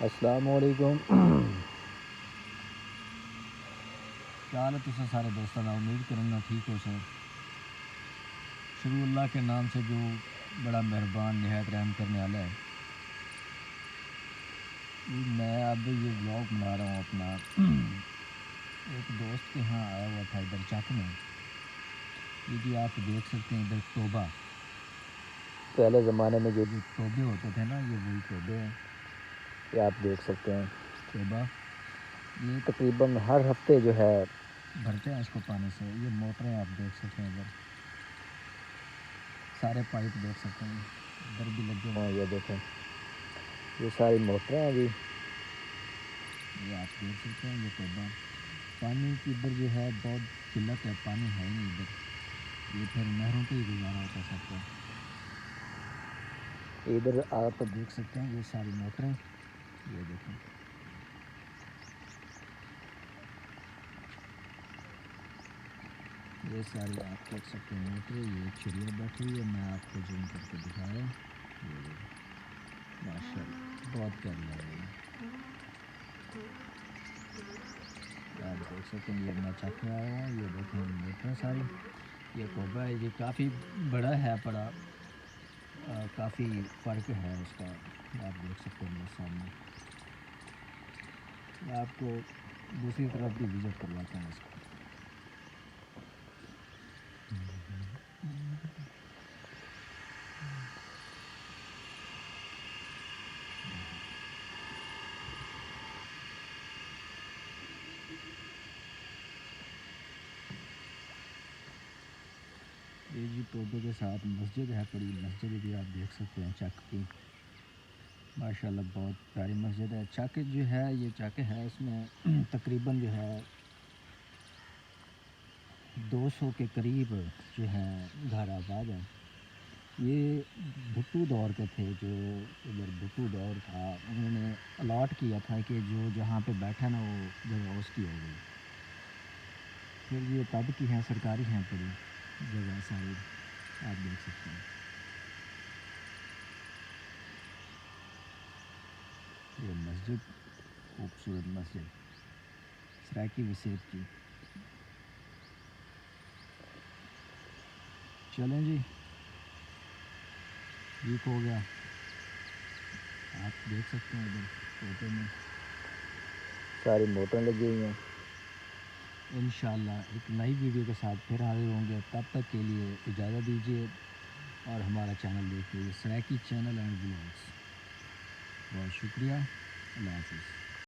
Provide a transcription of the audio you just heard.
السلام علیکم۔ کیا حال ہے تساں سارے دوستاں دا؟ امید کرنا ٹھیک ہو سر۔ شروع اللہ کے نام سے جو بڑا مہربان نہایت رحم کرنے والا ہے۔ میں اب یہ بلاگ بنا رہا ہوں اپنا ایک دوست کے ہاں آیا ہوا تھا ادھر چک میں۔ یہ جی آپ دیکھ سکتے ہیں ادھر توبہ، پہلے زمانے میں جو توبے ہوتے تھے نا، یہ وہی توبے ہیں، یہ آپ دیکھ سکتے ہیں توبہ۔ یہ تقریباً ہر ہفتے جو ہے بھرتے ہیں اس کو پانی سے۔ یہ موٹریں آپ دیکھ سکتے ہیں ادھر، سارے پائپ دیکھ سکتے ہیں ادھر بھی لگے ہوئے ہیں۔ یہ دیکھیں، یہ ساری موٹریں ہیں جی، یہ آپ دیکھ سکتے ہیں۔ یہ توبہ پانی کی ادھر جو ہے بہت قلت ہے، پانی ہے ہی نہیں ادھر، یہ پھر نہروں پہ ہی گزارا ہوتا ہے سب کا۔ ادھر آپ دیکھ سکتے ہیں یہ ساری موٹریں، یہ دیکھیں، یہ ساری آپ دیکھ سکتے ہیں موٹریں۔ یہ چڑیا بیٹھی ہوئی ہے، میں آپ کو زوم کر کے دکھا رہا ہوں۔ یہ دیکھیں ماشاء اللہ بہت پیاری لگ رہی ہے، آپ دیکھ سکتے ہیں۔ یہ میں چک میں آیا ہوں، یہ دیکھیں موٹریں ساری، یہ توبہ ہے جی، کافی بڑا ہے پڑا، کافی فرق ہے اس کا، آپ دیکھ سکتے ہیں میرے سامنے۔ میں آپ کو دوسری طرف بھی وزٹ کرواتا ہوں اس کو۔ یہ جی توبے کے ساتھ مسجد ہے پڑی، مسجد بھی آپ دیکھ سکتے ہیں چک کی، ماشاءاللہ بہت پیاری مسجد ہے۔ چک جو ہے، یہ چک ہے، اس میں تقریباً جو ہے 200 کے قریب جو ہے گھر آباد ہے۔ یہ بھٹو دور کے تھے، جو ادھر بھٹو دور تھا، انہوں نے الاٹ کیا تھا کہ جو جہاں پہ بیٹھا نا وہ جگہ اس کی ہو گئی، پھر یہ تب کی ہیں، سرکاری ہیں پڑی جگہ ساری، آپ دیکھ سکتے ہیں۔ یہ مسجد خوبصورت مسجد سرائکی وسیب کی۔ چلیں جی، ٹھیک ہو گیا، آپ دیکھ سکتے ہیں ادھر توبے میں ساری موٹریں لگی ہوئی ہیں۔ انشاءاللہ ایک نئی ویڈیو کے ساتھ پھر حاضر ہوں گے، تب تک کے لیے اجازت دیجیے اور ہمارا چینل دیکھیے، سرائکی چینل اینڈ بلاگس۔ بہت شکریہ، اللہ حافظ۔